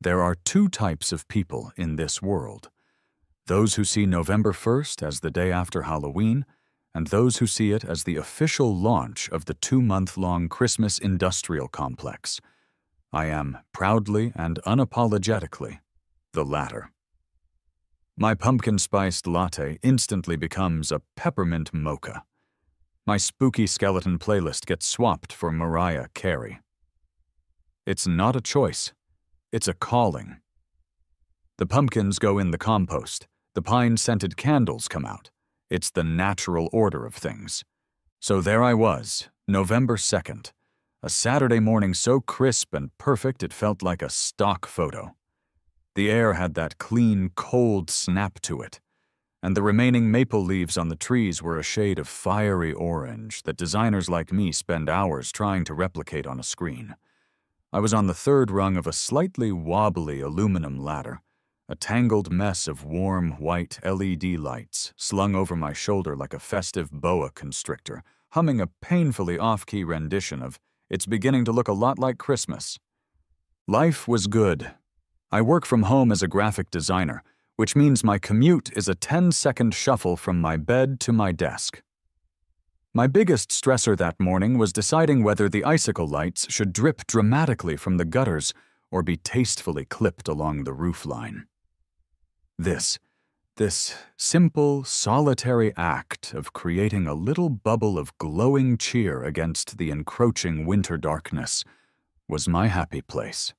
There are two types of people in this world: those who see November 1st as the day after Halloween, and those who see it as the official launch of the 2-month-long Christmas industrial complex. I am proudly and unapologetically the latter. My pumpkin-spiced latte instantly becomes a peppermint mocha. My spooky skeleton playlist gets swapped for Mariah Carey. It's not a choice. It's a calling. The pumpkins go in the compost. The pine-scented candles come out. It's the natural order of things. So there I was, November 2nd, a Saturday morning so crisp and perfect it felt like a stock photo. The air had that clean, cold snap to it, and the remaining maple leaves on the trees were a shade of fiery orange that designers like me spend hours trying to replicate on a screen. I was on the third rung of a slightly wobbly aluminum ladder, a tangled mess of warm, white LED lights slung over my shoulder like a festive boa constrictor, humming a painfully off-key rendition of "It's Beginning to Look a Lot Like Christmas." Life was good. I work from home as a graphic designer, which means my commute is a 10-second shuffle from my bed to my desk. My biggest stressor that morning was deciding whether the icicle lights should drip dramatically from the gutters or be tastefully clipped along the roofline. This simple, solitary act of creating a little bubble of glowing cheer against the encroaching winter darkness was my happy place.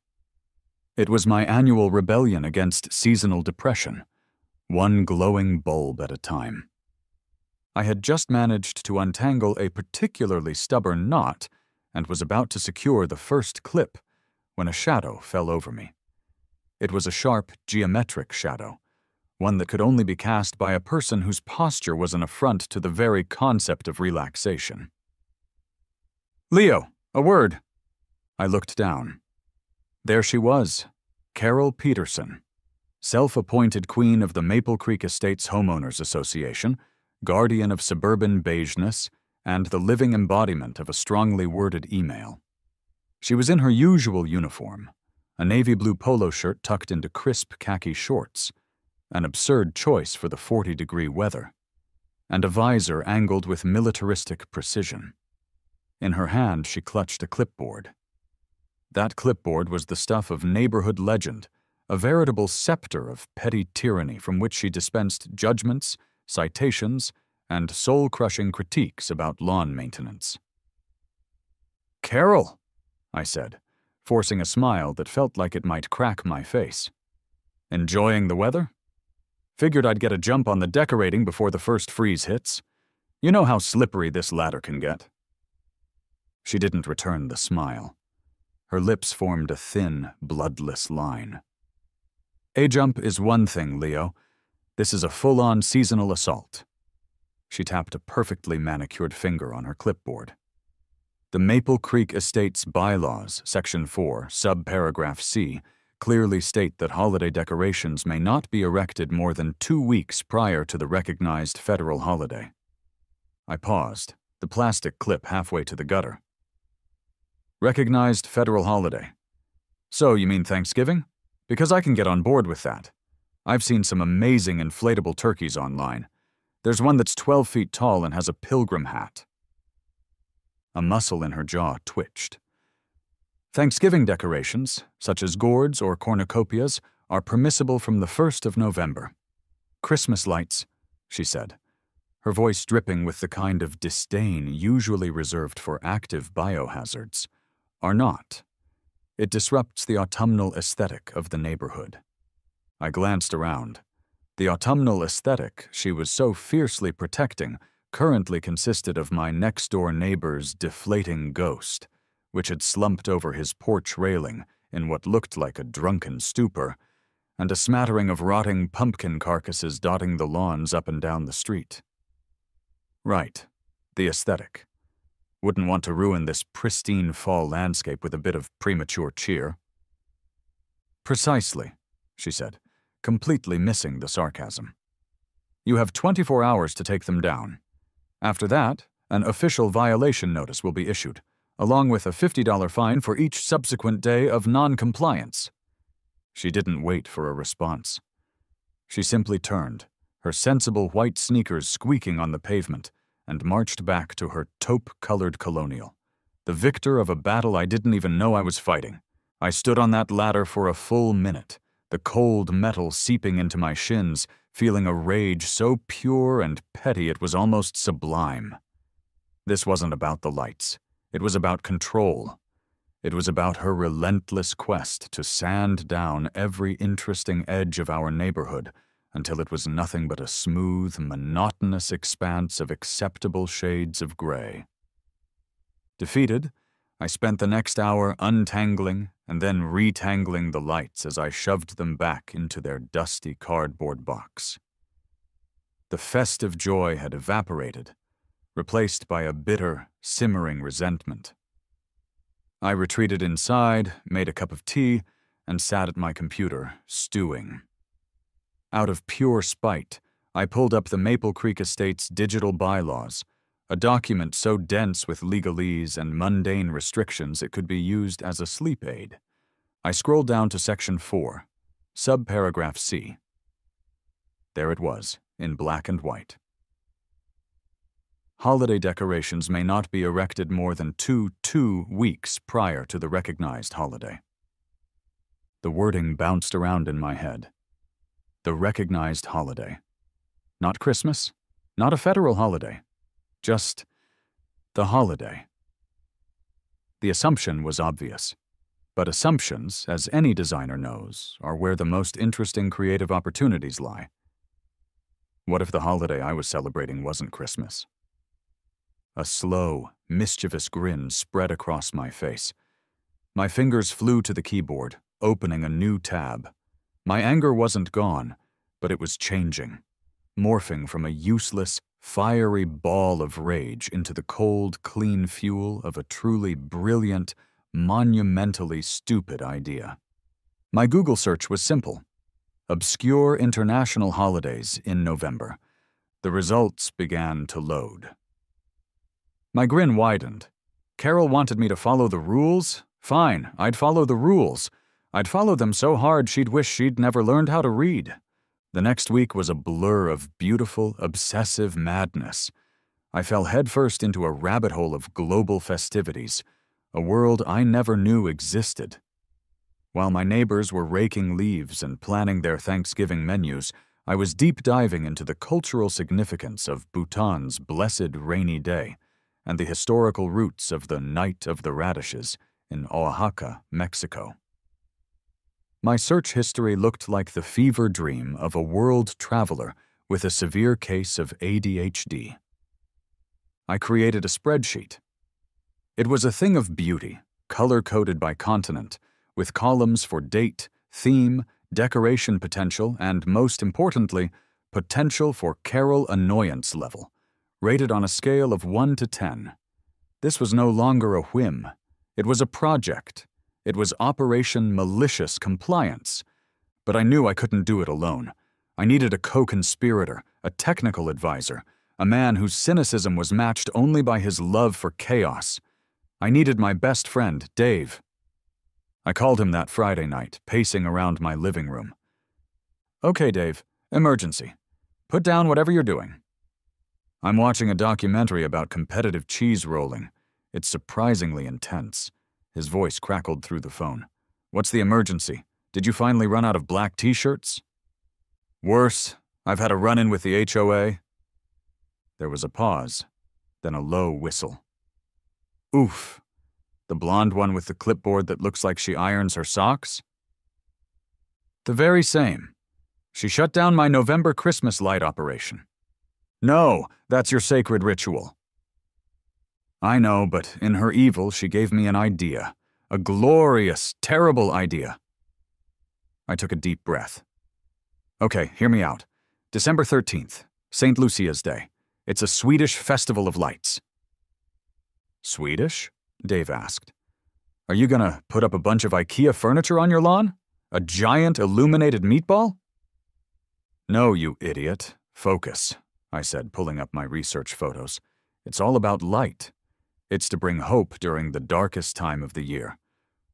It was my annual rebellion against seasonal depression, one glowing bulb at a time. I had just managed to untangle a particularly stubborn knot and was about to secure the first clip when a shadow fell over me. It was a sharp, geometric shadow, one that could only be cast by a person whose posture was an affront to the very concept of relaxation. "Leo, a word." I looked down. There she was, Carol Peterson, self-appointed queen of the Maple Creek Estates Homeowners Association, guardian of suburban beigeness, and the living embodiment of a strongly worded email. She was in her usual uniform, a navy blue polo shirt tucked into crisp khaki shorts, an absurd choice for the 40-degree weather, and a visor angled with militaristic precision. In her hand she clutched a clipboard. That clipboard was the stuff of neighborhood legend, a veritable scepter of petty tyranny from which she dispensed judgments, citations, and soul-crushing critiques about lawn maintenance. "Carol," I said, forcing a smile that felt like it might crack my face. "Enjoying the weather? Figured I'd get a jump on the decorating before the first freeze hits. You know how slippery this ladder can get." She didn't return the smile. Her lips formed a thin, bloodless line. "A jump is one thing, Leo. This is a full-on seasonal assault." She tapped a perfectly manicured finger on her clipboard. "The Maple Creek Estates Bylaws, Section 4, Subparagraph C, clearly state that holiday decorations may not be erected more than 2 weeks prior to the recognized federal holiday." I paused, the plastic clip halfway to the gutter. "Recognized federal holiday. So you mean Thanksgiving? Because I can get on board with that. I've seen some amazing inflatable turkeys online. There's one that's 12 feet tall and has a pilgrim hat." A muscle in her jaw twitched. "Thanksgiving decorations, such as gourds or cornucopias, are permissible from the 1st of November. Christmas lights," she said, her voice dripping with the kind of disdain usually reserved for active biohazards, "are not. It disrupts the autumnal aesthetic of the neighborhood." I glanced around. The autumnal aesthetic she was so fiercely protecting currently consisted of my next-door neighbor's deflating ghost, which had slumped over his porch railing in what looked like a drunken stupor, and a smattering of rotting pumpkin carcasses dotting the lawns up and down the street. Right, the aesthetic. Wouldn't want to ruin this pristine fall landscape with a bit of premature cheer. "Precisely," she said, completely missing the sarcasm. "You have 24 hours to take them down. After that, an official violation notice will be issued, along with a $50 fine for each subsequent day of non-compliance." She didn't wait for a response. She simply turned, her sensible white sneakers squeaking on the pavement, and marched back to her taupe-colored colonial, the victor of a battle I didn't even know I was fighting. I stood on that ladder for a full minute, the cold metal seeping into my shins, feeling a rage so pure and petty it was almost sublime. This wasn't about the lights. It was about control. It was about her relentless quest to sand down every interesting edge of our neighborhood until it was nothing but a smooth, monotonous expanse of acceptable shades of gray. Defeated, I spent the next hour untangling and then retangling the lights as I shoved them back into their dusty cardboard box. The festive joy had evaporated, replaced by a bitter, simmering resentment. I retreated inside, made a cup of tea, and sat at my computer, stewing. Out of pure spite, I pulled up the Maple Creek Estate's digital bylaws, a document so dense with legalese and mundane restrictions it could be used as a sleep aid. I scrolled down to Section 4, subparagraph C. There it was, in black and white. Holiday decorations may not be erected more than 2 weeks prior to the recognized holiday. The wording bounced around in my head. The recognized holiday. Not Christmas, not a federal holiday. Just the holiday. The assumption was obvious, but assumptions, as any designer knows, are where the most interesting creative opportunities lie. What if the holiday I was celebrating wasn't Christmas? A slow, mischievous grin spread across my face. My fingers flew to the keyboard, opening a new tab. My anger wasn't gone, but it was changing, morphing from a useless, fiery ball of rage into the cold, clean fuel of a truly brilliant, monumentally stupid idea. My Google search was simple. Obscure international holidays in November. The results began to load. My grin widened. Carol wanted me to follow the rules? Fine, I'd follow the rules. I'd follow them so hard she'd wish she'd never learned how to read. The next week was a blur of beautiful, obsessive madness. I fell headfirst into a rabbit hole of global festivities, a world I never knew existed. While my neighbors were raking leaves and planning their Thanksgiving menus, I was deep diving into the cultural significance of Bhutan's blessed rainy day and the historical roots of the Night of the Radishes in Oaxaca, Mexico. My search history looked like the fever dream of a world traveler with a severe case of ADHD. I created a spreadsheet. It was a thing of beauty, color-coded by continent, with columns for date, theme, decoration potential, and, most importantly, potential for Carol annoyance level, rated on a scale of 1 to 10. This was no longer a whim. It was a project. It was Operation Malicious Compliance. But I knew I couldn't do it alone. I needed a co-conspirator, a technical advisor, a man whose cynicism was matched only by his love for chaos. I needed my best friend, Dave. I called him that Friday night, pacing around my living room. "Okay, Dave, emergency. Put down whatever you're doing." "I'm watching a documentary about competitive cheese rolling. It's surprisingly intense." His voice crackled through the phone. "What's the emergency? Did you finally run out of black t-shirts?" "Worse. I've had a run-in with the HOA." There was a pause, then a low whistle. "Oof. The blonde one with the clipboard that looks like she irons her socks?" "The very same. She shut down my November Christmas light operation." "No, that's your sacred ritual." "I know, but in her evil, she gave me an idea. A glorious, terrible idea." I took a deep breath. "Okay, hear me out. December 13th, St. Lucia's Day. It's a Swedish festival of lights." "Swedish?" Dave asked. "Are you gonna put up a bunch of IKEA furniture on your lawn? A giant illuminated meatball?" "No, you idiot. Focus," I said, pulling up my research photos. "It's all about light. It's to bring hope during the darkest time of the year.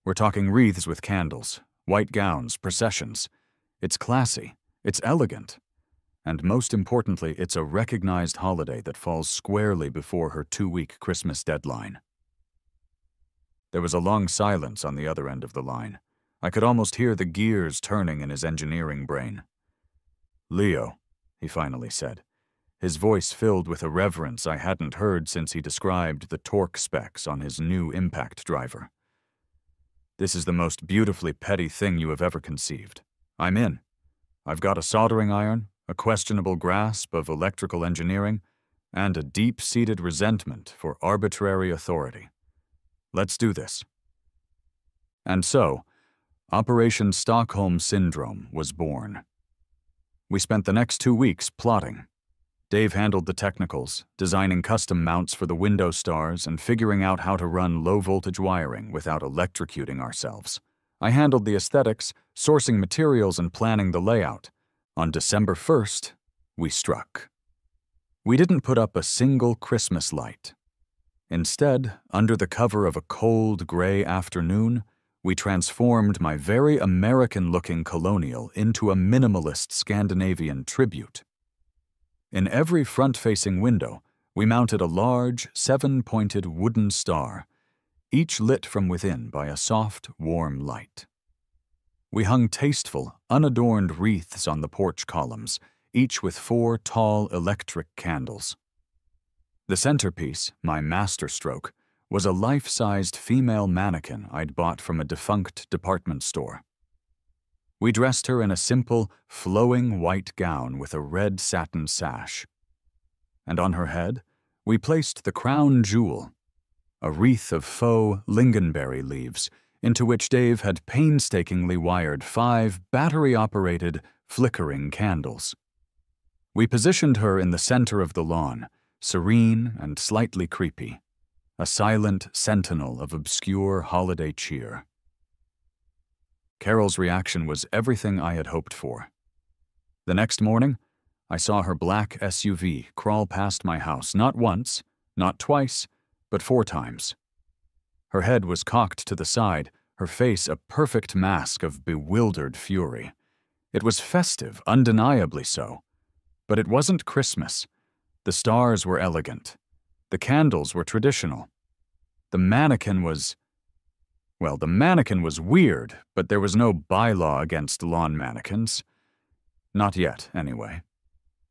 We're talking wreaths with candles, White gowns, processions. It's classy, it's elegant, and most importantly, it's a recognized holiday that falls squarely before her 2-week Christmas deadline. There was a long silence on the other end of the line. I could almost hear the gears turning in his engineering brain. "Leo," he finally said, his voice filled with a reverence I hadn't heard since he described the torque specs on his new impact driver. "This is the most beautifully petty thing you have ever conceived. I'm in. I've got a soldering iron, a questionable grasp of electrical engineering, and a deep-seated resentment for arbitrary authority. Let's do this." And so, Operation Stockholm Syndrome was born. We spent the next 2 weeks plotting. Dave handled the technicals, designing custom mounts for the window stars and figuring out how to run low-voltage wiring without electrocuting ourselves. I handled the aesthetics, sourcing materials and planning the layout. On December 1st, we struck. We didn't put up a single Christmas light. Instead, under the cover of a cold, gray afternoon, we transformed my very American-looking colonial into a minimalist Scandinavian tribute. In every front-facing window, we mounted a large, 7-pointed wooden star, each lit from within by a soft, warm light. We hung tasteful, unadorned wreaths on the porch columns, each with 4 tall electric candles. The centerpiece, my masterstroke, was a life-sized female mannequin I'd bought from a defunct department store. We dressed her in a simple, flowing white gown with a red satin sash. And on her head, we placed the crown jewel, a wreath of faux lingonberry leaves, into which Dave had painstakingly wired 5 battery-operated, flickering candles. We positioned her in the center of the lawn, serene and slightly creepy, a silent sentinel of obscure holiday cheer. Carol's reaction was everything I had hoped for. The next morning, I saw her black SUV crawl past my house not once, not twice, but 4 times. Her head was cocked to the side, her face a perfect mask of bewildered fury. It was festive, undeniably so. But it wasn't Christmas. The stars were elegant. The candles were traditional. The mannequin was weird, but there was no bylaw against lawn mannequins. Not yet, anyway.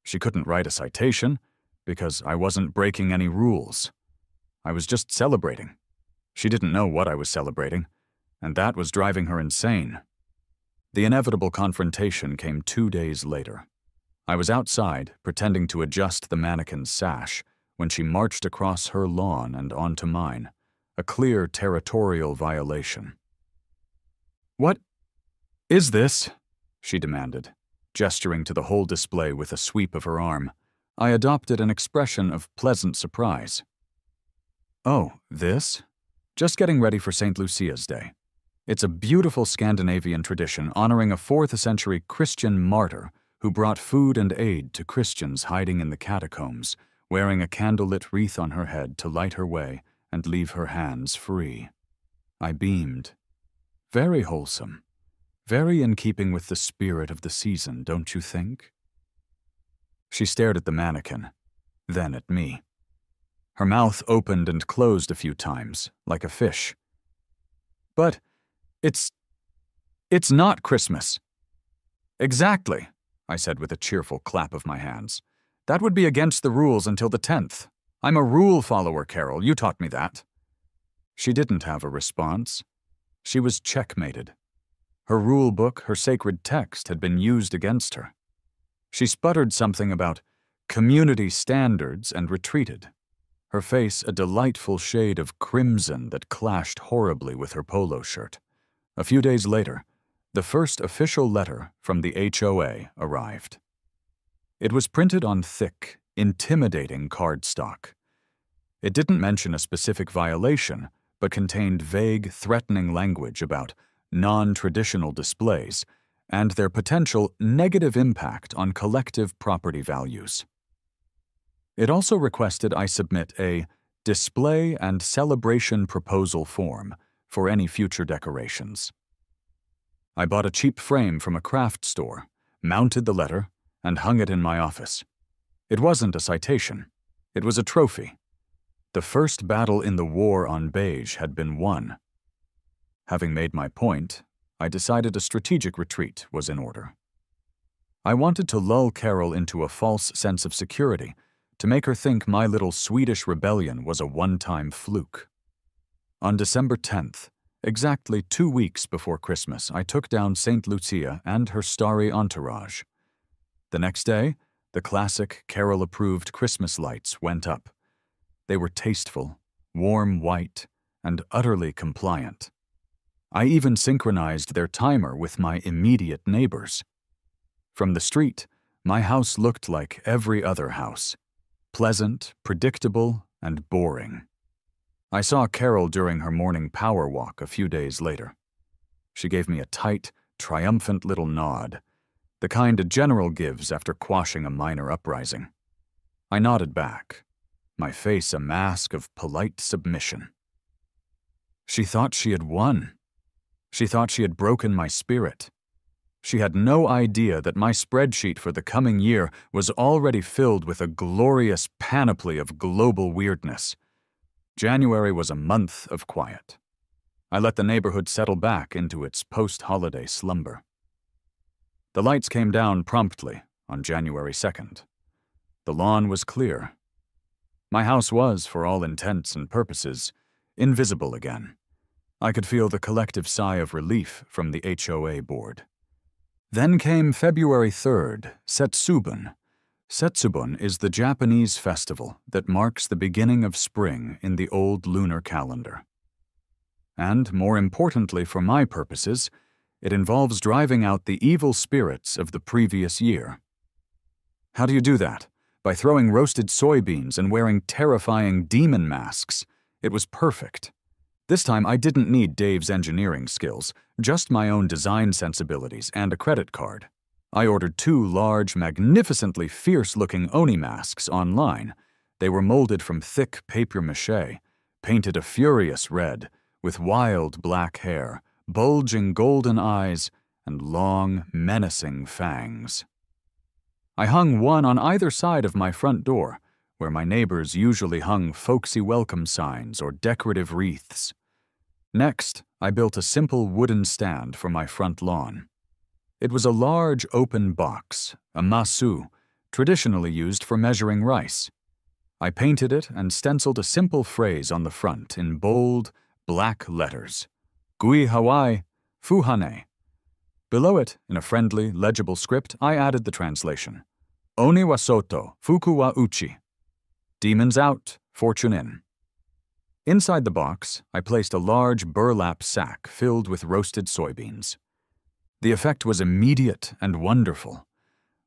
She couldn't write a citation, because I wasn't breaking any rules. I was just celebrating. She didn't know what I was celebrating, and that was driving her insane. The inevitable confrontation came 2 days later. I was outside, pretending to adjust the mannequin's sash, when she marched across her lawn and onto mine, a clear territorial violation. "What is this?" she demanded, gesturing to the whole display with a sweep of her arm. I adopted an expression of pleasant surprise. "Oh, this? Just getting ready for St. Lucia's Day. It's a beautiful Scandinavian tradition honoring a 4th-century Christian martyr who brought food and aid to Christians hiding in the catacombs, wearing a candlelit wreath on her head to light her way and leave her hands free." I beamed. Very wholesome. Very in keeping with the spirit of the season, don't you think? She stared at the mannequin, then at me. Her mouth opened and closed a few times, like a fish. "But it's not Christmas." "Exactly," I said with a cheerful clap of my hands. "That would be against the rules until the 10th. I'm a rule follower, Carol. You taught me that." She didn't have a response. She was checkmated. Her rule book, her sacred text, had been used against her. She sputtered something about community standards and retreated, her face a delightful shade of crimson that clashed horribly with her polo shirt. A few days later, the first official letter from the HOA arrived. It was printed on thick, intimidating cardstock. It didn't mention a specific violation, but contained vague, threatening language about non-traditional displays and their potential negative impact on collective property values. It also requested I submit a display and celebration proposal form for any future decorations. I bought a cheap frame from a craft store, mounted the letter, and hung it in my office. It wasn't a citation. It was a trophy. The first battle in the war on beige had been won. Having made my point, I decided a strategic retreat was in order. I wanted to lull Carol into a false sense of security, to make her think my little Swedish rebellion was a one-time fluke. On December 10th, exactly 2 weeks before Christmas, I took down St. Lucia and her starry entourage. The next day, the classic Carol-approved Christmas lights went up. They were tasteful, warm white, and utterly compliant. I even synchronized their timer with my immediate neighbors. From the street, my house looked like every other house. Pleasant, predictable, and boring. I saw Carol during her morning power walk a few days later. She gave me a tight, triumphant little nod, the kind a general gives after quashing a minor uprising. I nodded back, my face a mask of polite submission. She thought she had won. She thought she had broken my spirit. She had no idea that my spreadsheet for the coming year was already filled with a glorious panoply of global weirdness. January was a month of quiet. I let the neighborhood settle back into its post-holiday slumber. The lights came down promptly on January 2nd. The lawn was clear. My house was, for all intents and purposes, invisible again. I could feel the collective sigh of relief from the HOA board. Then came February 3rd, Setsubun. Setsubun is the Japanese festival that marks the beginning of spring in the old lunar calendar. And, more importantly for my purposes, it involves driving out the evil spirits of the previous year. How do you do that? By throwing roasted soybeans and wearing terrifying demon masks. It was perfect. This time I didn't need Dave's engineering skills, just my own design sensibilities and a credit card. I ordered 2 large, magnificently fierce-looking Oni masks online. They were molded from thick papier-mâché, painted a furious red, with wild black hair, bulging golden eyes, and long, menacing fangs. I hung one on either side of my front door, where my neighbors usually hung folksy welcome signs or decorative wreaths. Next, I built a simple wooden stand for my front lawn. It was a large open box, a masu, traditionally used for measuring rice. I painted it and stenciled a simple phrase on the front in bold, black letters. Gui Hawaii, Fuhane. Below it, in a friendly, legible script, I added the translation. Oni wa soto, fuku wa uchi. Demons out, fortune in. Inside the box, I placed a large burlap sack filled with roasted soybeans. The effect was immediate and wonderful.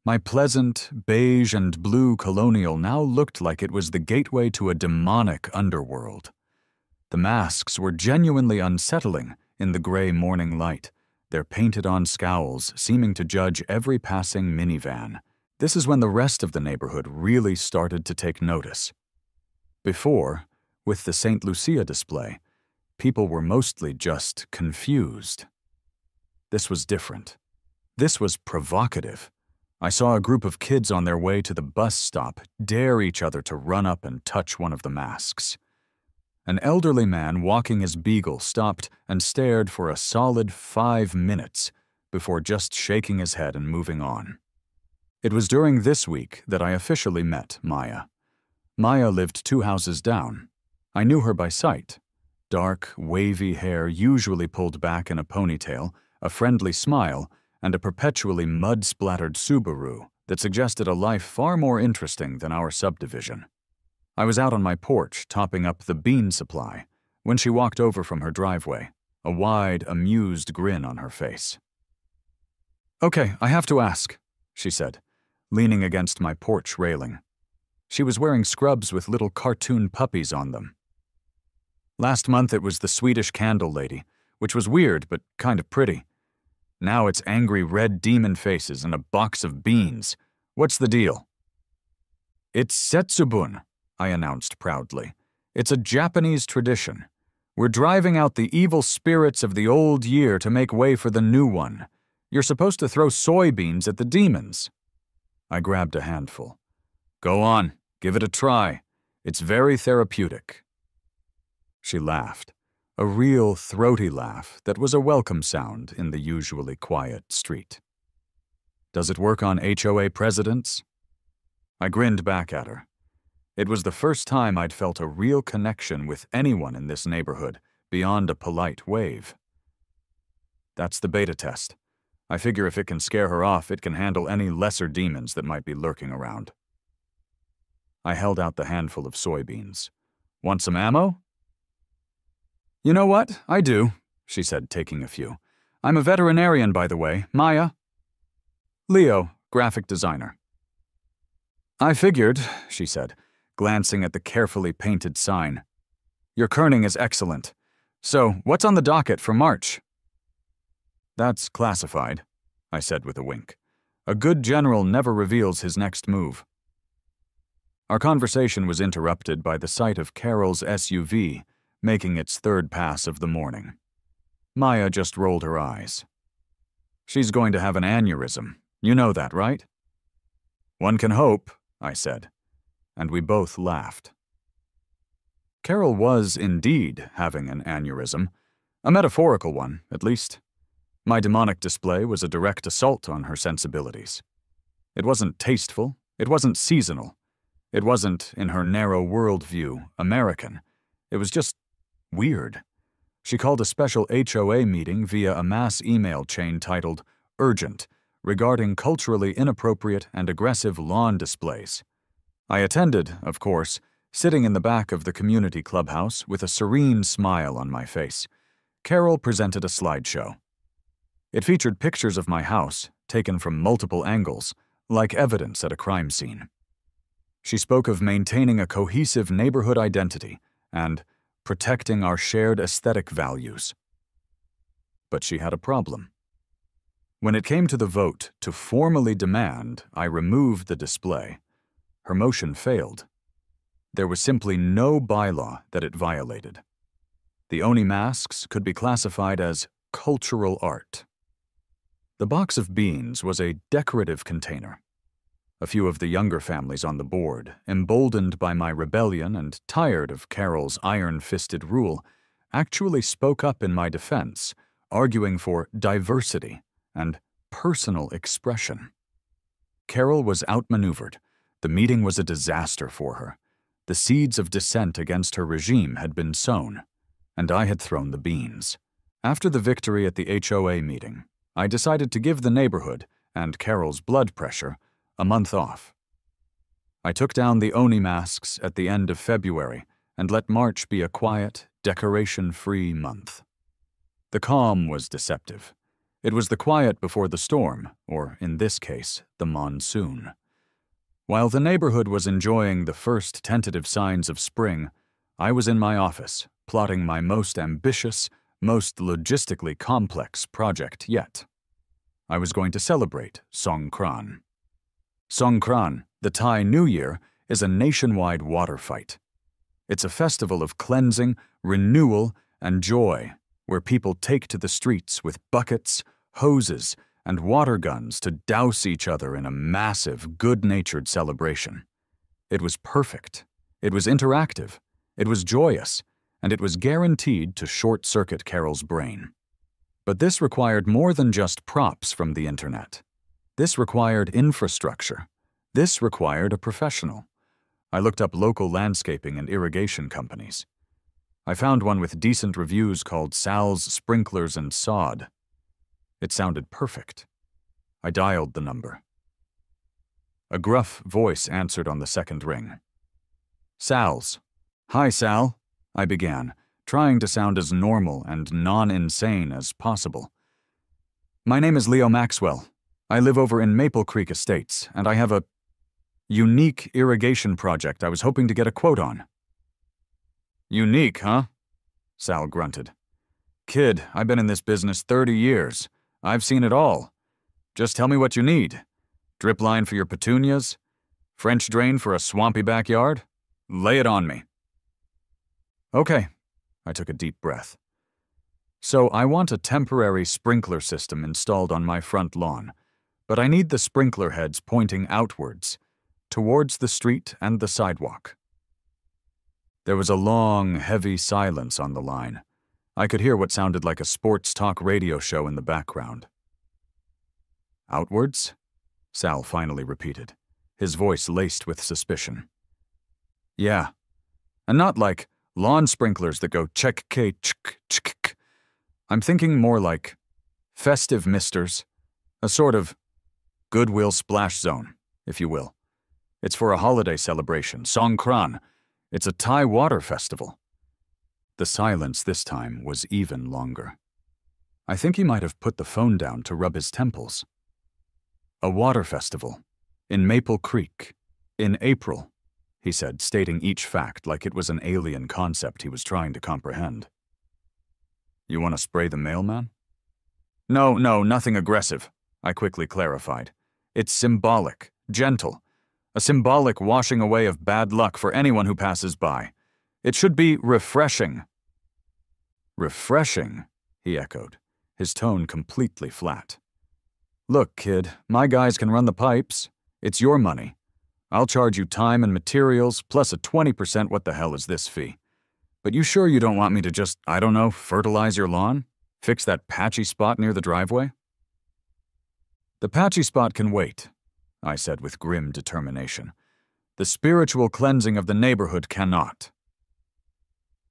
My pleasant, beige and blue colonial now looked like it was the gateway to a demonic underworld. The masks were genuinely unsettling in the gray morning light, their painted-on scowls seeming to judge every passing minivan. This is when the rest of the neighborhood really started to take notice. Before, with the St. Lucia display, people were mostly just confused. This was different. This was provocative. I saw a group of kids on their way to the bus stop dare each other to run up and touch one of the masks. An elderly man walking his beagle stopped and stared for a solid 5 minutes before just shaking his head and moving on. It was during this week that I officially met Maya. Maya lived 2 houses down. I knew her by sight. Dark, wavy hair usually pulled back in a ponytail, a friendly smile, and a perpetually mud-splattered Subaru that suggested a life far more interesting than our subdivision. I was out on my porch topping up the bean supply when she walked over from her driveway, a wide, amused grin on her face. "Okay, I have to ask," she said, leaning against my porch railing. She was wearing scrubs with little cartoon puppies on them. Last month it was the Swedish candle lady, which was weird but kind of pretty. Now it's angry red demon faces and a box of beans. What's the deal? "It's Setsubun," I announced proudly. "It's a Japanese tradition. We're driving out the evil spirits of the old year to make way for the new one. You're supposed to throw soybeans at the demons." I grabbed a handful. "Go on, give it a try. It's very therapeutic." She laughed, a real throaty laugh that was a welcome sound in the usually quiet street. "Does it work on HOA presidents?" I grinned back at her. It was the first time I'd felt a real connection with anyone in this neighborhood beyond a polite wave. "That's the beta test. I figure if it can scare her off, it can handle any lesser demons that might be lurking around." I held out the handful of soybeans. "Want some ammo?" "You know what? I do," she said, taking a few. "I'm a veterinarian, by the way. Maya?" "Leo, graphic designer." "I figured," she said, glancing at the carefully painted sign. "Your kerning is excellent. So, what's on the docket for March?" "That's classified," I said with a wink. "A good general never reveals his next move." Our conversation was interrupted by the sight of Carol's SUV making its third pass of the morning. Maya just rolled her eyes. "She's going to have an aneurysm. You know that, right?" "One can hope," I said, and we both laughed. Carol was indeed having an aneurysm, a metaphorical one, at least. My demonic display was a direct assault on her sensibilities. It wasn't tasteful, it wasn't seasonal, it wasn't, in her narrow worldview, American. It was just weird. She called a special HOA meeting via a mass email chain titled Urgent, regarding culturally inappropriate and aggressive lawn displays. I attended, of course, sitting in the back of the community clubhouse with a serene smile on my face. Carol presented a slideshow. It featured pictures of my house, taken from multiple angles, like evidence at a crime scene. She spoke of maintaining a cohesive neighborhood identity and protecting our shared aesthetic values. But she had a problem. When it came to the vote to formally demand I remove the display, her motion failed. There was simply no bylaw that it violated. The Oni masks could be classified as cultural art. The box of beans was a decorative container. A few of the younger families on the board, emboldened by my rebellion and tired of Carol's iron-fisted rule, actually spoke up in my defense, arguing for diversity and personal expression. Carol was outmaneuvered. The meeting was a disaster for her. The seeds of dissent against her regime had been sown, and I had thrown the beans. After the victory at the HOA meeting, I decided to give the neighborhood, and Carol's blood pressure, a month off. I took down the Oni masks at the end of February and let March be a quiet, decoration-free month. The calm was deceptive. It was the quiet before the storm, or in this case, the monsoon. While the neighborhood was enjoying the first tentative signs of spring, I was in my office, plotting my most ambitious, most logistically complex project yet. I was going to celebrate Songkran. Songkran, the Thai New Year, is a nationwide water fight. It's a festival of cleansing, renewal, and joy, where people take to the streets with buckets, hoses, and water guns to douse each other in a massive, good-natured celebration. It was perfect. It was interactive. It was joyous, and it was guaranteed to short-circuit Carol's brain. But this required more than just props from the internet. This required infrastructure. This required a professional. I looked up local landscaping and irrigation companies. I found one with decent reviews called Sal's Sprinklers and Sod. It sounded perfect. I dialed the number. A gruff voice answered on the second ring. "Sal's." "Hi, Sal," I began, trying to sound as normal and non-insane as possible. "My name is Leo Maxwell. I live over in Maple Creek Estates, and I have a unique irrigation project I was hoping to get a quote on." "Unique, huh?" Sal grunted. "Kid, I've been in this business 30 years. I've seen it all. Just tell me what you need. Drip line for your petunias? French drain for a swampy backyard? Lay it on me." "Okay, I took a deep breath. So I want a temporary sprinkler system installed on my front lawn, but I need the sprinkler heads pointing outwards, towards the street and the sidewalk. There was a long, heavy silence on the line. I could hear what sounded like a sports talk radio show in the background. Outwards? Sal finally repeated, his voice laced with suspicion. Yeah, and not like lawn sprinklers that go check-k, ch-k. I'm thinking more like festive misters, a sort of goodwill splash zone, if you will. It's for a holiday celebration, Songkran. It's a Thai water festival. The silence this time was even longer. I think he might have put the phone down to rub his temples. A water festival, in Maple Creek, in April, he said, stating each fact like it was an alien concept he was trying to comprehend. You want to spray the mailman? No, nothing aggressive, I quickly clarified. It's symbolic, gentle, a symbolic washing away of bad luck for anyone who passes by. It should be refreshing. Refreshing, he echoed, his tone completely flat. Look, kid, my guys can run the pipes. It's your money. I'll charge you time and materials, plus a 20% what the hell is this fee. But you sure you don't want me to just, I don't know, fertilize your lawn? Fix that patchy spot near the driveway? The patchy spot can wait, I said with grim determination. The spiritual cleansing of the neighborhood cannot.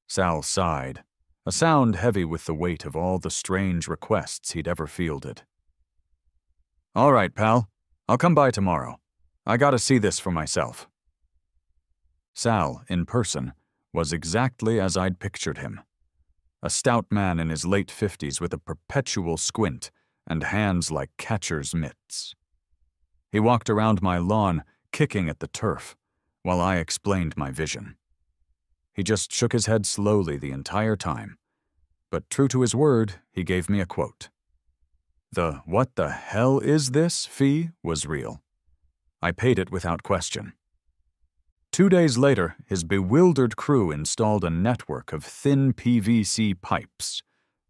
Sal sighed, a sound heavy with the weight of all the strange requests he'd ever fielded. All right, pal. I'll come by tomorrow. I gotta see this for myself. Sal, in person, was exactly as I'd pictured him. A stout man in his late 50s with a perpetual squint and hands like catcher's mitts. He walked around my lawn, kicking at the turf, while I explained my vision. He just shook his head slowly the entire time, but true to his word, he gave me a quote. The "what the hell is this" fee was real. I paid it without question. 2 days later, his bewildered crew installed a network of thin PVC pipes,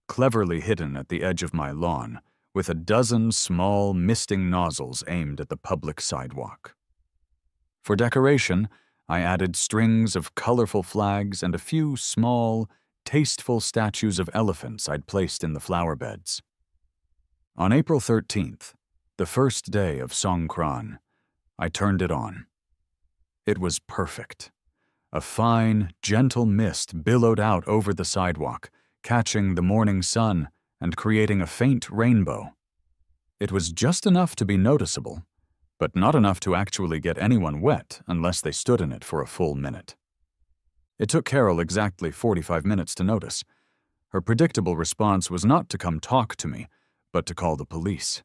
cleverly hidden at the edge of my lawn, with a dozen small, misting nozzles aimed at the public sidewalk. For decoration, I added strings of colorful flags and a few small, tasteful statues of elephants I'd placed in the flower beds. On April 13th, the first day of Songkran, I turned it on. It was perfect. A fine, gentle mist billowed out over the sidewalk, catching the morning sun and creating a faint rainbow. It was just enough to be noticeable, but not enough to actually get anyone wet unless they stood in it for a full minute. It took Carol exactly 45 minutes to notice. Her predictable response was not to come talk to me, but to call the police.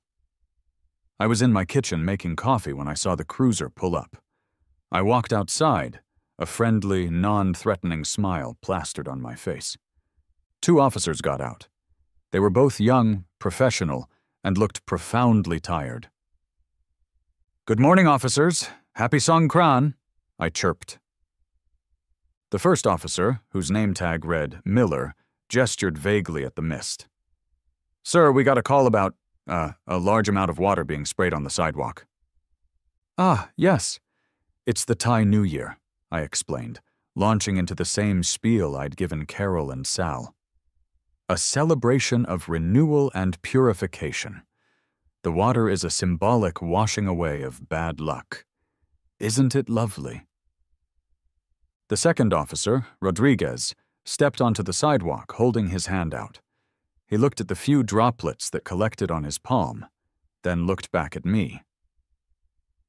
I was in my kitchen making coffee when I saw the cruiser pull up. I walked outside, a friendly, non-threatening smile plastered on my face. 2 officers got out. They were both young, professional, and looked profoundly tired. "Good morning, officers. Happy Songkran," I chirped. The first officer, whose name tag read Miller, gestured vaguely at the mist. "Sir, we got a call about, a large amount of water being sprayed on the sidewalk." "Ah, yes. It's the Thai New Year," I explained, launching into the same spiel I'd given Carol and Sal. A celebration of renewal and purification. The water is a symbolic washing away of bad luck. Isn't it lovely? The second officer, Rodriguez, stepped onto the sidewalk holding his hand out. He looked at the few droplets that collected on his palm, then looked back at me.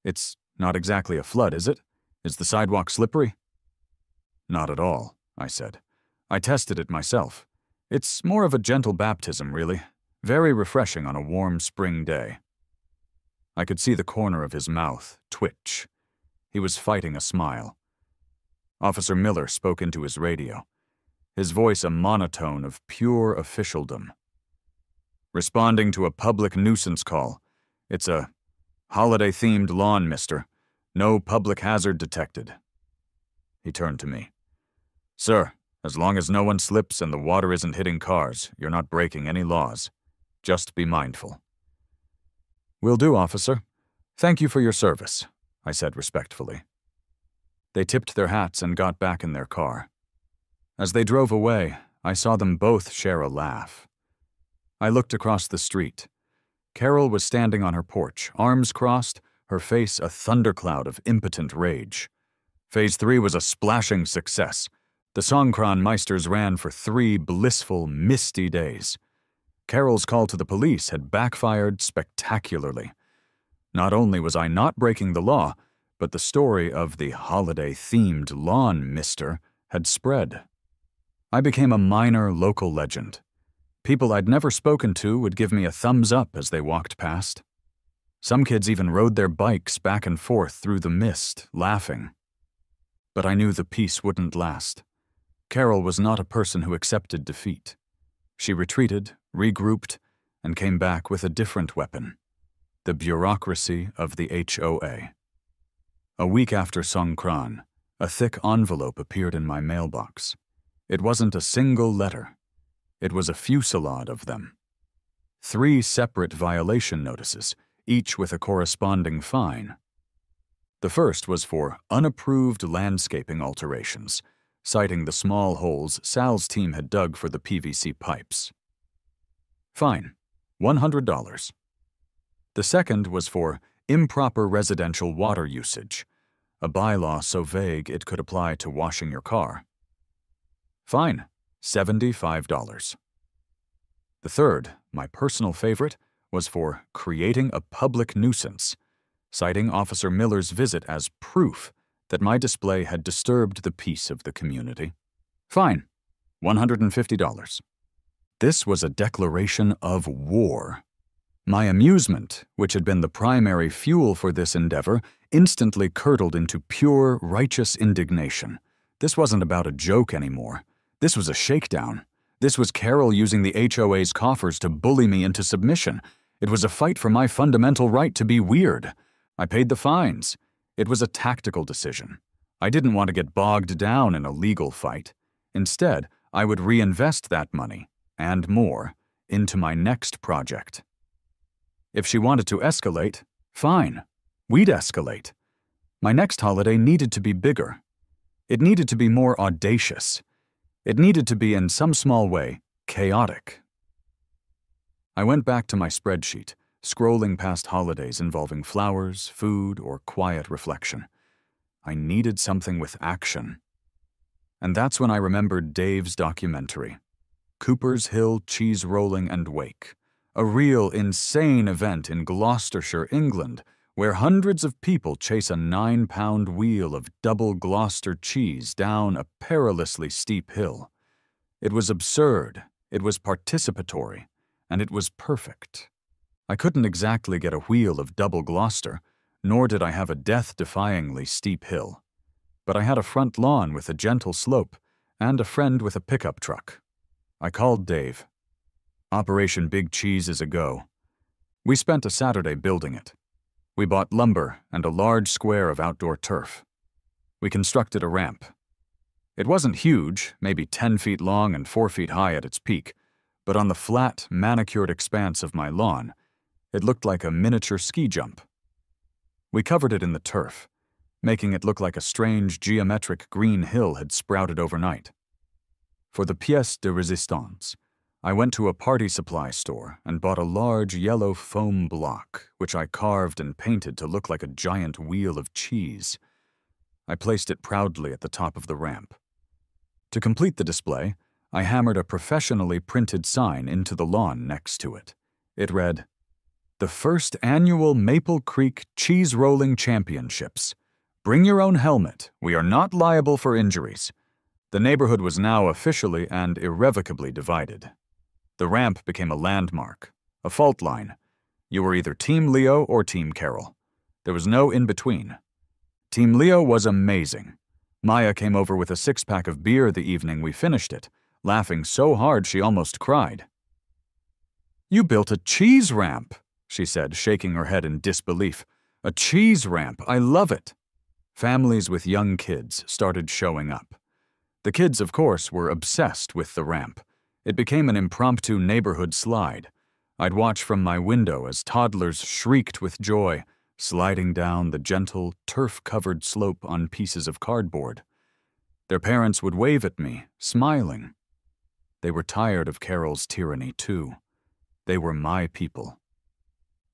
"It's not exactly a flood, is it? Is the sidewalk slippery?" "Not at all," I said. "I tested it myself. It's more of a gentle baptism, really. Very refreshing on a warm spring day." I could see the corner of his mouth twitch. He was fighting a smile. Officer Miller spoke into his radio, his voice a monotone of pure officialdom. "Responding to a public nuisance call. It's a holiday-themed lawn, mister. No public hazard detected." He turned to me. "Sir, As long as no one slips and the water isn't hitting cars, you're not breaking any laws. Just be mindful." "Will do, officer. Thank you for your service," I said respectfully. They tipped their hats and got back in their car. As they drove away, I saw them both share a laugh. I looked across the street. Carol was standing on her porch, arms crossed, her face a thundercloud of impotent rage. Phase 3 was a splashing success. The Songkran Meisters ran for 3 blissful, misty days. Carol's call to the police had backfired spectacularly. Not only was I not breaking the law, but the story of the holiday-themed lawn mister had spread. I became a minor local legend. People I'd never spoken to would give me a thumbs up as they walked past. Some kids even rode their bikes back and forth through the mist, laughing. But I knew the peace wouldn't last. Carol was not a person who accepted defeat. She retreated, regrouped, and came back with a different weapon: the bureaucracy of the HOA. A week after Songkran, a thick envelope appeared in my mailbox. It wasn't a single letter. It was a fusillade of them. 3 separate violation notices, each with a corresponding fine. The first was for unapproved landscaping alterations, citing the small holes Sal's team had dug for the PVC pipes. Fine, $100. The second was for improper residential water usage, a bylaw so vague it could apply to washing your car. Fine, $75. The third, my personal favorite, was for creating a public nuisance, citing Officer Miller's visit as proof that my display had disturbed the peace of the community. Fine, $150. This was a declaration of war. My amusement, which had been the primary fuel for this endeavor, instantly curdled into pure, righteous indignation. This wasn't about a joke anymore. This was a shakedown. This was Carol using the HOA's coffers to bully me into submission. It was a fight for my fundamental right to be weird. I paid the fines. It was a tactical decision. I didn't want to get bogged down in a legal fight. Instead, I would reinvest that money, and more, into my next project. If she wanted to escalate, fine. We'd escalate. My next holiday needed to be bigger. It needed to be more audacious. It needed to be, in some small way, chaotic. I went back to my spreadsheet, scrolling past holidays involving flowers, food, or quiet reflection. I needed something with action. And that's when I remembered Dave's documentary, Cooper's Hill Cheese Rolling and Wake, a real insane event in Gloucestershire, England, where hundreds of people chase a 9-pound wheel of double Gloucester cheese down a perilously steep hill. It was absurd, it was participatory, and it was perfect. I couldn't exactly get a wheel of double Gloucester, nor did I have a death-defyingly steep hill. But I had a front lawn with a gentle slope, and a friend with a pickup truck. I called Dave. Operation Big Cheese is a go. We spent a Saturday building it. We bought lumber and a large square of outdoor turf. We constructed a ramp. It wasn't huge, maybe 10 feet long and 4 feet high at its peak, but on the flat, manicured expanse of my lawn, it looked like a miniature ski jump. We covered it in the turf, making it look like a strange geometric green hill had sprouted overnight. For the pièce de résistance, I went to a party supply store and bought a large yellow foam block, which I carved and painted to look like a giant wheel of cheese. I placed it proudly at the top of the ramp. To complete the display, I hammered a professionally printed sign into the lawn next to it. It read, "The first annual Maple Creek Cheese Rolling Championships. Bring your own helmet. We are not liable for injuries." The neighborhood was now officially and irrevocably divided. The ramp became a landmark, a fault line. You were either Team Leo or Team Carol. There was no in-between. Team Leo was amazing. Maya came over with a 6-pack of beer the evening we finished it, laughing so hard she almost cried. "You built a cheese ramp," she said, shaking her head in disbelief. "A cheese ramp, I love it." Families with young kids started showing up. The kids, of course, were obsessed with the ramp. It became an impromptu neighborhood slide. I'd watch from my window as toddlers shrieked with joy, sliding down the gentle, turf-covered slope on pieces of cardboard. Their parents would wave at me, smiling. They were tired of Carol's tyranny, too. They were my people.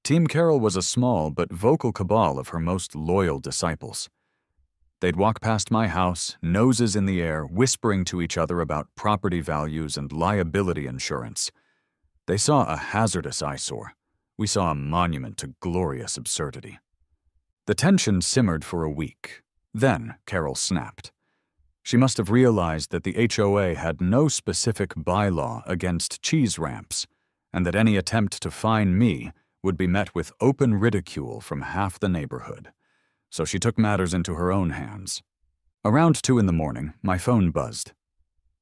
Team Carol was a small but vocal cabal of her most loyal disciples. They'd walk past my house, noses in the air, whispering to each other about property values and liability insurance. They saw a hazardous eyesore. We saw a monument to glorious absurdity. The tension simmered for a week. Then Carol snapped. She must have realized that the HOA had no specific bylaw against cheese ramps, and that any attempt to fine me would be met with open ridicule from half the neighborhood. So she took matters into her own hands. Around 2 in the morning, my phone buzzed.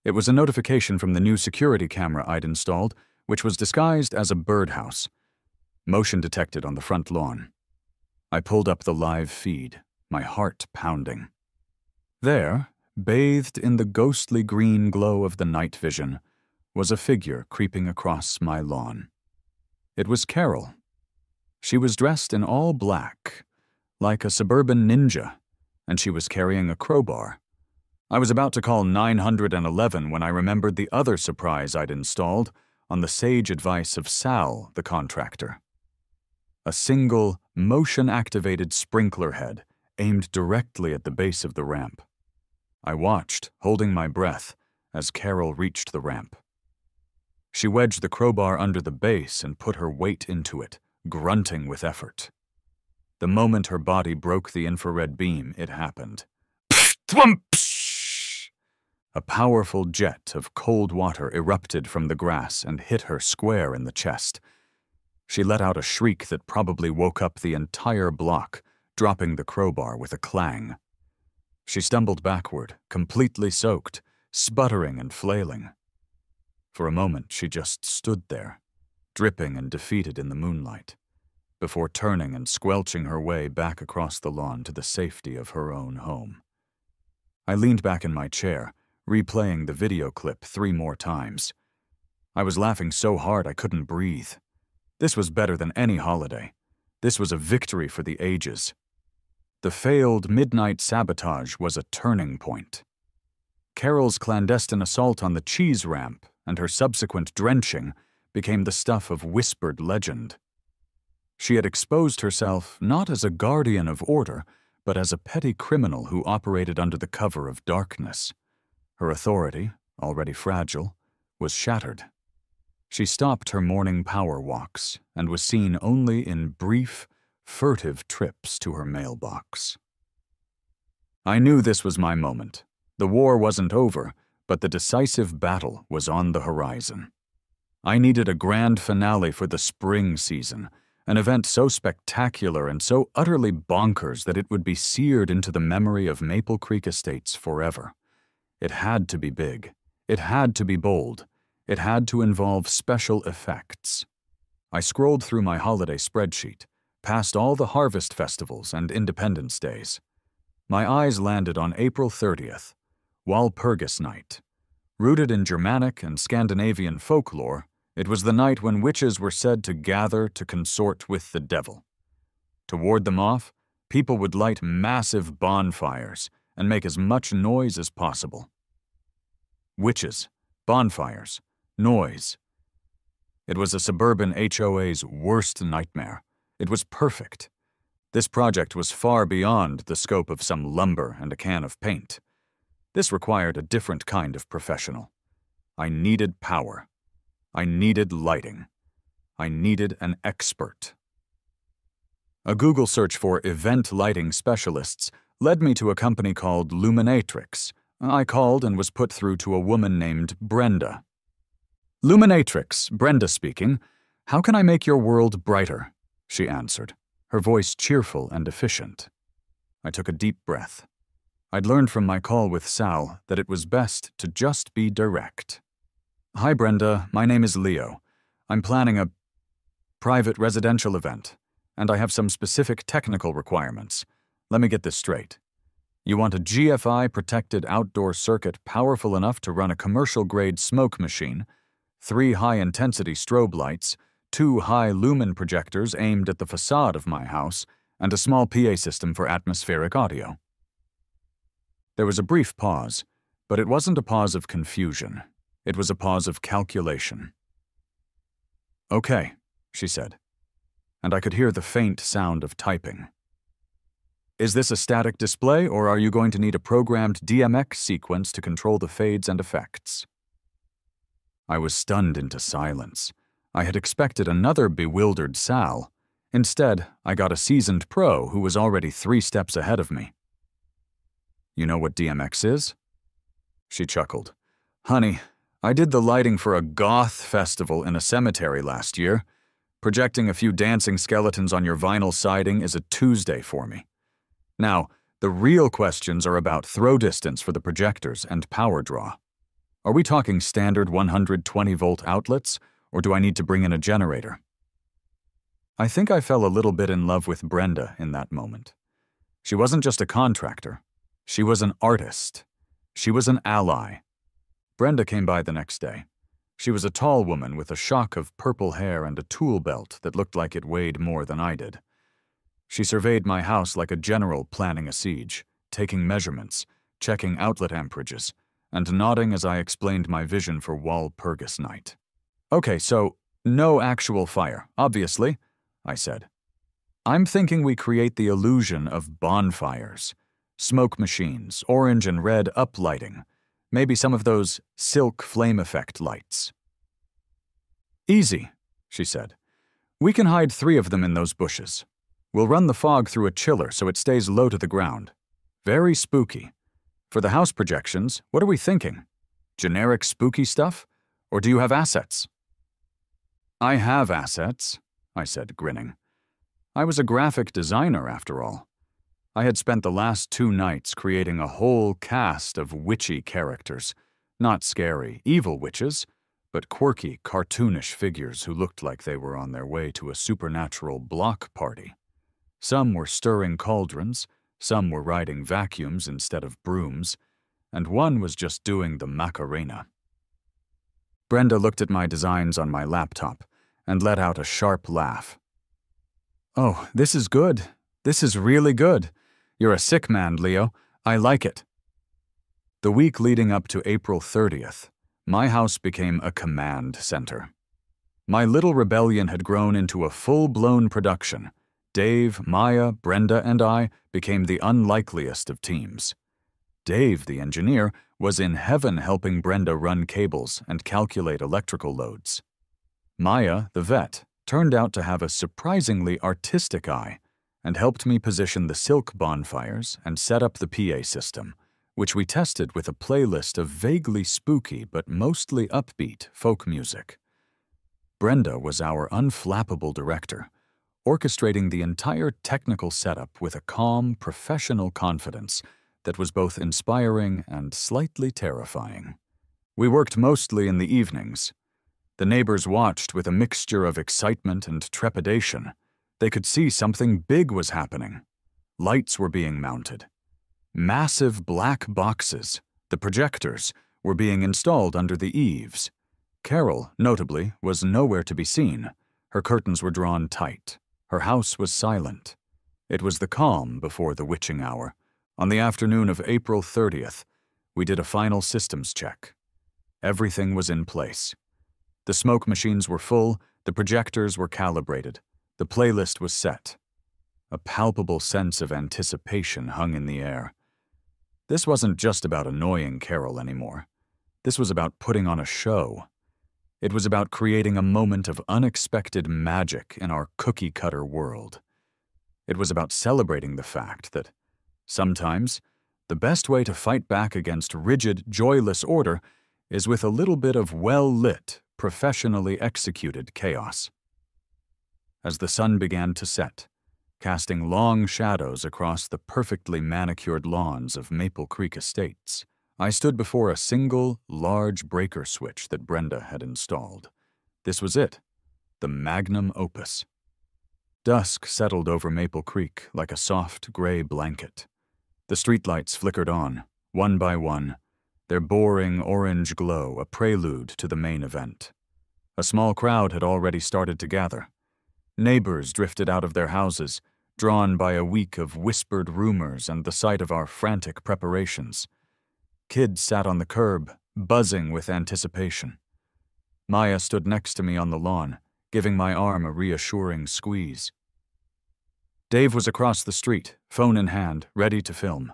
It was a notification from the new security camera I'd installed, which was disguised as a birdhouse. Motion detected on the front lawn. I pulled up the live feed, my heart pounding. There, bathed in the ghostly green glow of the night vision, was a figure creeping across my lawn. It was Carol. She was dressed in all black, like a suburban ninja, and she was carrying a crowbar. I was about to call 911 when I remembered the other surprise I'd installed on the sage advice of Sal, the contractor. A single, motion-activated sprinkler head aimed directly at the base of the ramp. I watched, holding my breath, as Carol reached the ramp. She wedged the crowbar under the base and put her weight into it, grunting with effort. The moment her body broke the infrared beam, it happened. A powerful jet of cold water erupted from the grass and hit her square in the chest. She let out a shriek that probably woke up the entire block, dropping the crowbar with a clang. She stumbled backward, completely soaked, sputtering and flailing. For a moment, she just stood there, dripping and defeated in the moonlight, before turning and squelching her way back across the lawn to the safety of her own home. I leaned back in my chair, replaying the video clip 3 more times. I was laughing so hard I couldn't breathe. This was better than any holiday. This was a victory for the ages. The failed midnight sabotage was a turning point. Carol's clandestine assault on the cheese ramp and her subsequent drenching became the stuff of whispered legend. She had exposed herself not as a guardian of order, but as a petty criminal who operated under the cover of darkness. Her authority, already fragile, was shattered. She stopped her morning power walks and was seen only in brief, furtive trips to her mailbox. I knew this was my moment. The war wasn't over, but the decisive battle was on the horizon. I needed a grand finale for the spring season, an event so spectacular and so utterly bonkers that it would be seared into the memory of Maple Creek Estates forever. It had to be big. It had to be bold. It had to involve special effects. I scrolled through my holiday spreadsheet, past all the harvest festivals and Independence Days. My eyes landed on April 30th, Walpurgis Night. Rooted in Germanic and Scandinavian folklore, it was the night when witches were said to gather to consort with the devil. To ward them off, people would light massive bonfires and make as much noise as possible. Witches, bonfires, noise. It was a suburban HOA's worst nightmare. It was perfect. This project was far beyond the scope of some lumber and a can of paint. This required a different kind of professional. I needed power. I needed lighting. I needed an expert. A Google search for event lighting specialists led me to a company called Luminatrix. I called and was put through to a woman named Brenda. "Luminatrix, Brenda speaking. How can I make your world brighter?" she answered, her voice cheerful and efficient. I took a deep breath. I'd learned from my call with Sal that it was best to just be direct. "Hi, Brenda. My name is Leo. I'm planning a private residential event, and I have some specific technical requirements. Let me get this straight. You want a GFI-protected outdoor circuit powerful enough to run a commercial-grade smoke machine, 3 high-intensity strobe lights, 2 high-lumen projectors aimed at the facade of my house, and a small PA system for atmospheric audio. There was a brief pause, but it wasn't a pause of confusion. It was a pause of calculation. "Okay," she said, and I could hear the faint sound of typing. "Is this a static display, or are you going to need a programmed DMX sequence to control the fades and effects?" I was stunned into silence. I had expected another bewildered Sal. Instead, I got a seasoned pro who was already 3 steps ahead of me. "You know what DMX is?" She chuckled. "Honey, I did the lighting for a goth festival in a cemetery last year. Projecting a few dancing skeletons on your vinyl siding is a Tuesday for me. Now, the real questions are about throw distance for the projectors and power draw. Are we talking standard 120-volt outlets, or do I need to bring in a generator?" I think I fell a little bit in love with Brenda in that moment. She wasn't just a contractor. She was an artist. She was an ally. Brenda came by the next day. She was a tall woman with a shock of purple hair and a tool belt that looked like it weighed more than I did. She surveyed my house like a general planning a siege, taking measurements, checking outlet amperages, and nodding as I explained my vision for Walpurgis night. "Okay, so no actual fire, obviously," I said. "I'm thinking we create the illusion of bonfires, smoke machines, orange and red uplighting, maybe some of those silk flame effect lights." "Easy," she said. "We can hide 3 of them in those bushes. We'll run the fog through a chiller so it stays low to the ground. Very spooky. For the house projections, what are we thinking? Generic spooky stuff? Or do you have assets?" "I have assets," I said, grinning. I was a graphic designer, after all. I had spent the last 2 nights creating a whole cast of witchy characters. Not scary, evil witches, but quirky, cartoonish figures who looked like they were on their way to a supernatural block party. Some were stirring cauldrons, some were riding vacuums instead of brooms, and one was just doing the Macarena. Brenda looked at my designs on my laptop and let out a sharp laugh. "Oh, this is good. This is really good. You're a sick man, Leo. I like it." The week leading up to April 30th, my house became a command center. My little rebellion had grown into a full-blown production. Dave, Maya, Brenda, and I became the unlikeliest of teams. Dave, the engineer, was in heaven helping Brenda run cables and calculate electrical loads. Maya, the vet, turned out to have a surprisingly artistic eye and helped me position the silk bonfires and set up the PA system, which we tested with a playlist of vaguely spooky but mostly upbeat folk music. Brenda was our unflappable director, orchestrating the entire technical setup with a calm, professional confidence that was both inspiring and slightly terrifying. We worked mostly in the evenings. The neighbors watched with a mixture of excitement and trepidation. They could see something big was happening. Lights were being mounted. Massive black boxes, the projectors, were being installed under the eaves. Carol, notably, was nowhere to be seen. Her curtains were drawn tight. Her house was silent. It was the calm before the witching hour. On the afternoon of April 30th, we did a final systems check. Everything was in place. The smoke machines were full, the projectors were calibrated, the playlist was set. A palpable sense of anticipation hung in the air. This wasn't just about annoying Carol anymore. This was about putting on a show. It was about creating a moment of unexpected magic in our cookie-cutter world. It was about celebrating the fact that, sometimes, the best way to fight back against rigid, joyless order is with a little bit of well-lit, professionally executed chaos. As the sun began to set, casting long shadows across the perfectly manicured lawns of Maple Creek Estates, I stood before a single, large breaker switch that Brenda had installed. This was it, the magnum opus. Dusk settled over Maple Creek like a soft, gray blanket. The streetlights flickered on, one by one, their boring orange glow a prelude to the main event. A small crowd had already started to gather. Neighbors drifted out of their houses, drawn by a week of whispered rumors and the sight of our frantic preparations. Kids sat on the curb, buzzing with anticipation. Maya stood next to me on the lawn, giving my arm a reassuring squeeze. Dave was across the street, phone in hand, ready to film.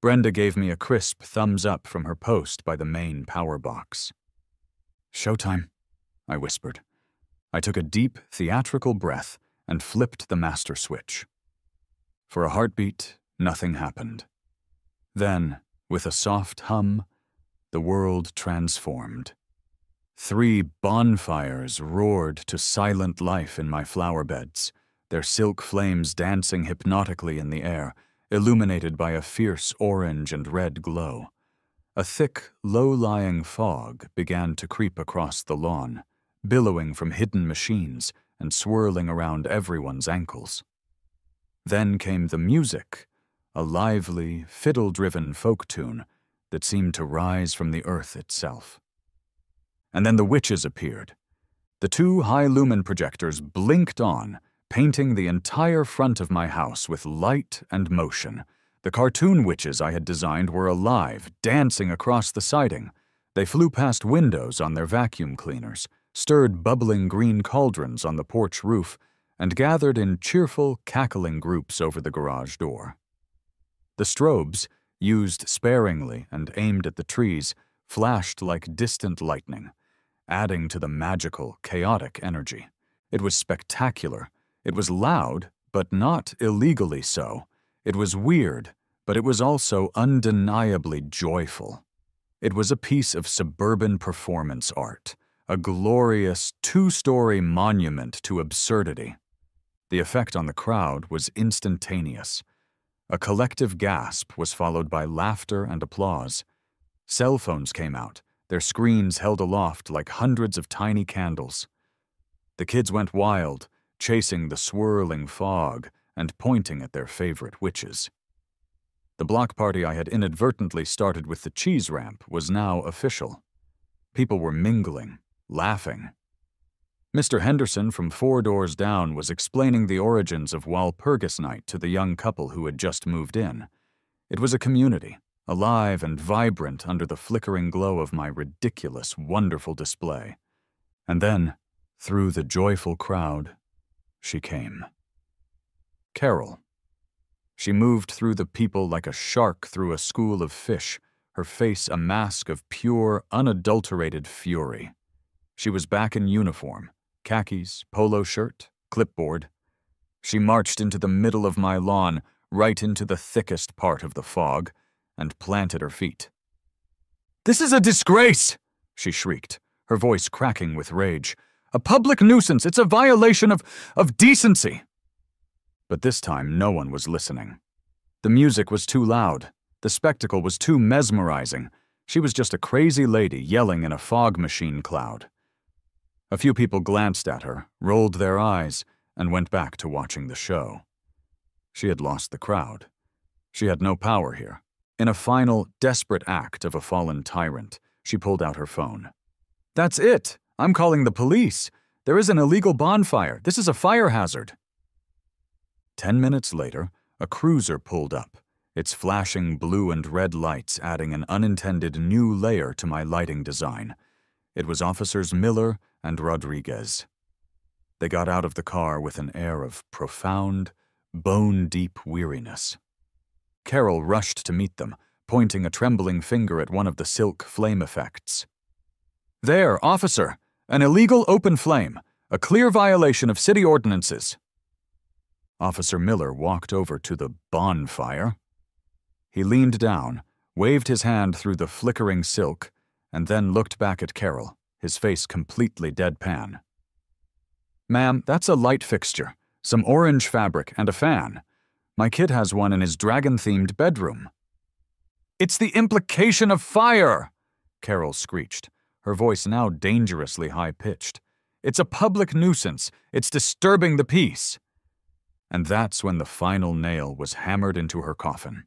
Brenda gave me a crisp thumbs up from her post by the main power box. "Showtime," I whispered. I took a deep, theatrical breath and flipped the master switch. For a heartbeat, nothing happened. Then, with a soft hum, the world transformed. 3 bonfires roared to silent life in my flower beds, their silk flames dancing hypnotically in the air, illuminated by a fierce orange and red glow. A thick, low-lying fog began to creep across the lawn, billowing from hidden machines and swirling around everyone's ankles. Then came the music, a lively, fiddle-driven folk tune that seemed to rise from the earth itself. And then the witches appeared. The 2 high-lumen projectors blinked on, painting the entire front of my house with light and motion. The cartoon witches I had designed were alive, dancing across the siding. They flew past windows on their vacuum cleaners, stirred bubbling green cauldrons on the porch roof, and gathered in cheerful, cackling groups over the garage door. The strobes, used sparingly and aimed at the trees, flashed like distant lightning, adding to the magical, chaotic energy. It was spectacular. It was loud, but not illegally so. It was weird, but it was also undeniably joyful. It was a piece of suburban performance art, a glorious 2-story monument to absurdity. The effect on the crowd was instantaneous. A collective gasp was followed by laughter and applause. Cell phones came out, their screens held aloft like hundreds of tiny candles. The kids went wild, chasing the swirling fog and pointing at their favorite witches. The block party I had inadvertently started with the cheese ramp was now official. People were mingling, laughing. Mr. Henderson from 4 doors down was explaining the origins of Walpurgis Night to the young couple who had just moved in. It was a community, alive and vibrant under the flickering glow of my ridiculous, wonderful display. And then, through the joyful crowd, she came. Carol. She moved through the people like a shark through a school of fish, her face a mask of pure, unadulterated fury. She was back in uniform, khakis, polo shirt, clipboard. She marched into the middle of my lawn, right into the thickest part of the fog, and planted her feet. "This is a disgrace!" she shrieked, her voice cracking with rage. "A public nuisance! It's a violation of decency!" But this time no one was listening. The music was too loud. The spectacle was too mesmerizing. She was just a crazy lady yelling in a fog machine cloud. A few people glanced at her, rolled their eyes, and went back to watching the show. She had lost the crowd. She had no power here. In a final, desperate act of a fallen tyrant, she pulled out her phone. "That's it! I'm calling the police! There is an illegal bonfire! This is a fire hazard!" 10 minutes later, a cruiser pulled up, its flashing blue and red lights adding an unintended new layer to my lighting design. It was Officers Miller and Rodriguez. They got out of the car with an air of profound, bone-deep weariness. Carol rushed to meet them, pointing a trembling finger at one of the silk flame effects. "There, officer! An illegal open flame! A clear violation of city ordinances!" Officer Miller walked over to the bonfire. He leaned down, waved his hand through the flickering silk, and then looked back at Carol, his face completely deadpan. "Ma'am, that's a light fixture, some orange fabric, and a fan. My kid has one in his dragon-themed bedroom." "It's the implication of fire!" Carol screeched, her voice now dangerously high-pitched. "It's a public nuisance. It's disturbing the peace." And that's when the final nail was hammered into her coffin.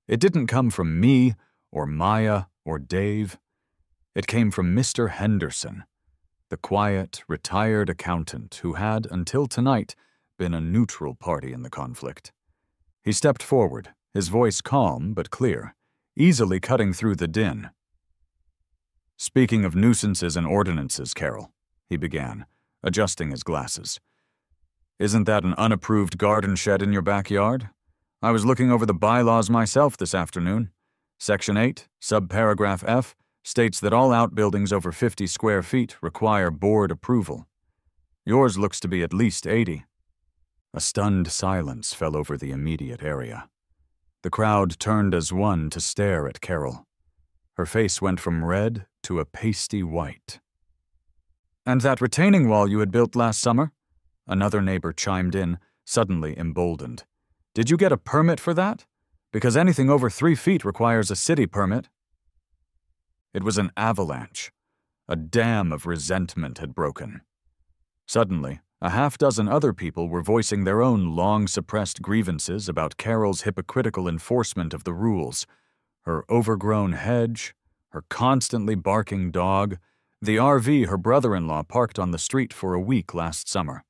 It didn't come from me, or Maya, or Dave. It came from Mr. Henderson, the quiet, retired accountant who had, until tonight, been a neutral party in the conflict. He stepped forward, his voice calm but clear, easily cutting through the din. "Speaking of nuisances and ordinances, Carol," he began, adjusting his glasses. "Isn't that an unapproved garden shed in your backyard? I was looking over the bylaws myself this afternoon. Section 8, subparagraph F, states that all outbuildings over 50 square feet require board approval. Yours looks to be at least 80. A stunned silence fell over the immediate area. The crowd turned as one to stare at Carol. Her face went from red to a pasty white. "And that retaining wall you had built last summer?" Another neighbor chimed in, suddenly emboldened. "Did you get a permit for that? Because anything over 3 feet requires a city permit." It was an avalanche. A dam of resentment had broken. Suddenly, a half-dozen other people were voicing their own long-suppressed grievances about Carol's hypocritical enforcement of the rules. Her overgrown hedge, her constantly barking dog, the RV her brother-in-law parked on the street for a week last summer.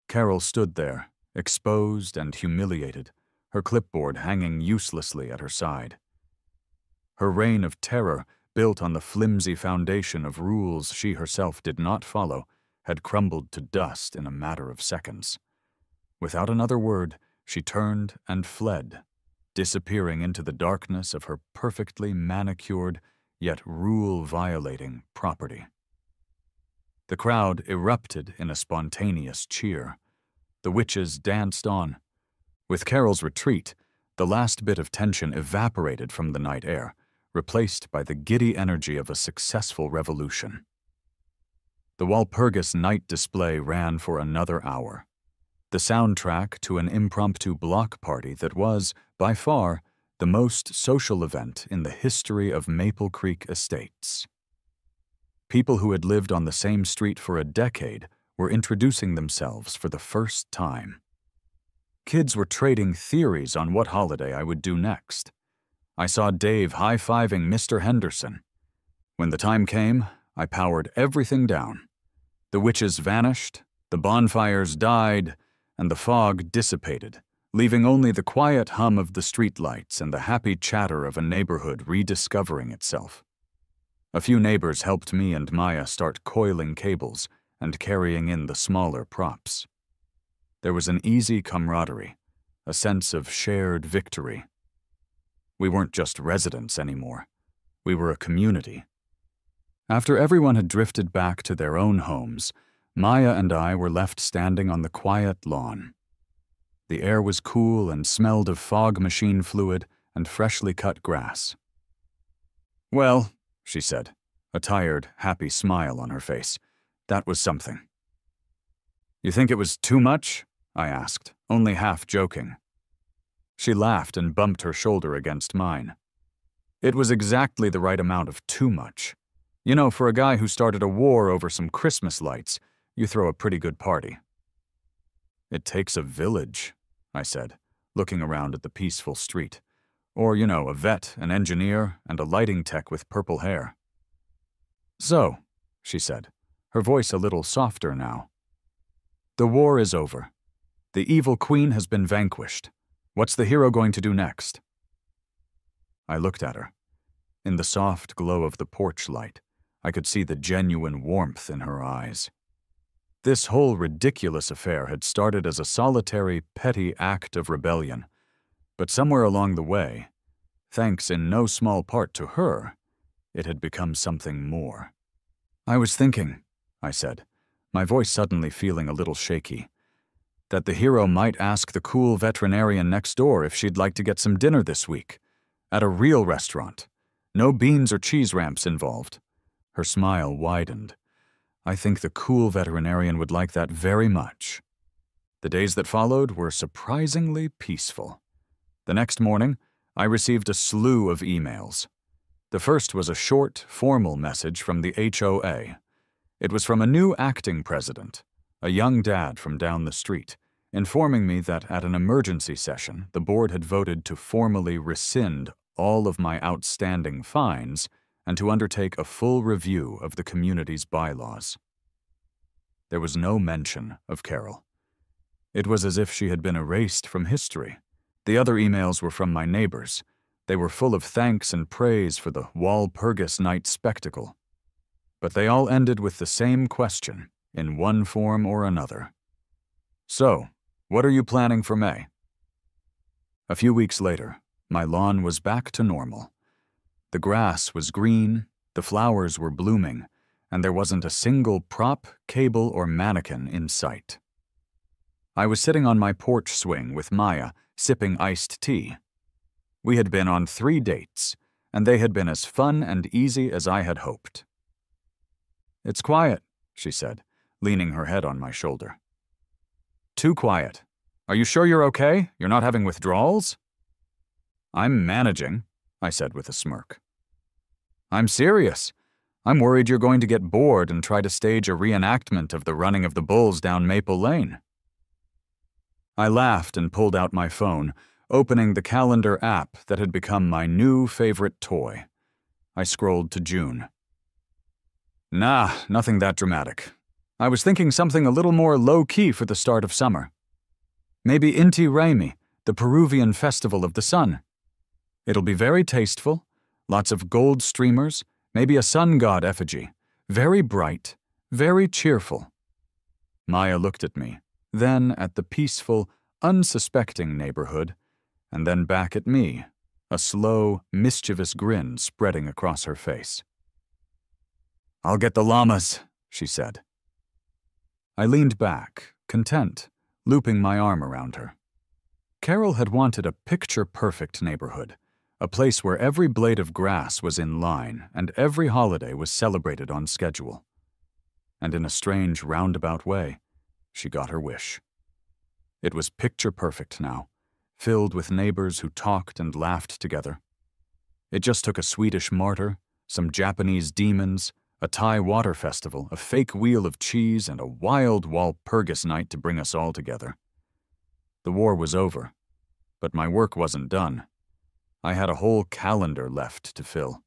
Carol stood there, exposed and humiliated, her clipboard hanging uselessly at her side. Her reign of terror, built on the flimsy foundation of rules she herself did not follow, had crumbled to dust in a matter of seconds. Without another word, she turned and fled, disappearing into the darkness of her perfectly manicured, yet rule-violating property. The crowd erupted in a spontaneous cheer. The witches danced on. With Carol's retreat, the last bit of tension evaporated from the night air, replaced by the giddy energy of a successful revolution. The Walpurgis night display ran for another hour, the soundtrack to an impromptu block party that was, by far, the most social event in the history of Maple Creek Estates. People who had lived on the same street for a decade were introducing themselves for the first time. Kids were trading theories on what holiday I would do next. I saw Dave high-fiving Mr. Henderson. When the time came, I powered everything down. The witches vanished, the bonfires died, and the fog dissipated, leaving only the quiet hum of the streetlights and the happy chatter of a neighborhood rediscovering itself. A few neighbors helped me and Maya start coiling cables and carrying in the smaller props. There was an easy camaraderie, a sense of shared victory. We weren't just residents anymore. We were a community. After everyone had drifted back to their own homes, Maya and I were left standing on the quiet lawn. The air was cool and smelled of fog machine fluid and freshly cut grass. "Well," she said, a tired, happy smile on her face, "that was something." "You think it was too much?" I asked, only half joking. She laughed and bumped her shoulder against mine. "It was exactly the right amount of too much. You know, for a guy who started a war over some Christmas lights, you throw a pretty good party." "It takes a village," I said, looking around at the peaceful street. "Or, you know, a vet, an engineer, and a lighting tech with purple hair." "So," she said, her voice a little softer now. "The war is over. The evil queen has been vanquished. What's the hero going to do next?" I looked at her. In the soft glow of the porch light, I could see the genuine warmth in her eyes. This whole ridiculous affair had started as a solitary, petty act of rebellion, but somewhere along the way, thanks in no small part to her, it had become something more. "I was thinking," I said, my voice suddenly feeling a little shaky, "that the hero might ask the cool veterinarian next door if she'd like to get some dinner this week, at a real restaurant. No beans or cheese ramps involved." Her smile widened. "I think the cool veterinarian would like that very much." The days that followed were surprisingly peaceful. The next morning, I received a slew of emails. The first was a short, formal message from the HOA. It was from a new acting president, a young dad from down the street, informing me that at an emergency session, the board had voted to formally rescind all of my outstanding fines and to undertake a full review of the community's bylaws. There was no mention of Carol. It was as if she had been erased from history. The other emails were from my neighbors. They were full of thanks and praise for the Walpurgis night spectacle. But they all ended with the same question, in one form or another. So, what are you planning for May? A few weeks later, my lawn was back to normal. The grass was green, the flowers were blooming, and there wasn't a single prop, cable, or mannequin in sight. I was sitting on my porch swing with Maya, sipping iced tea. We had been on 3 dates, and they had been as fun and easy as I had hoped. "It's quiet," she said, leaning her head on my shoulder. "Too quiet. Are you sure you're okay? You're not having withdrawals?" "I'm managing," I said with a smirk. "I'm serious. I'm worried you're going to get bored and try to stage a reenactment of the running of the bulls down Maple Lane." I laughed and pulled out my phone, opening the calendar app that had become my new favorite toy. I scrolled to June. "Nah, nothing that dramatic. I was thinking something a little more low-key for the start of summer. Maybe Inti Raymi, the Peruvian festival of the sun. It'll be very tasteful, lots of gold streamers, maybe a sun god effigy. Very bright, very cheerful." Maya looked at me, then at the peaceful, unsuspecting neighborhood, and then back at me, a slow, mischievous grin spreading across her face. "I'll get the llamas," she said. I leaned back, content, looping my arm around her. Carol had wanted a picture-perfect neighborhood, a place where every blade of grass was in line and every holiday was celebrated on schedule. And in a strange, roundabout way, she got her wish. It was picture-perfect now, filled with neighbors who talked and laughed together. It just took a Swedish martyr, some Japanese demons, a Thai water festival, a fake wheel of cheese, and a wild Walpurgis night to bring us all together. The war was over, but my work wasn't done. I had a whole calendar left to fill.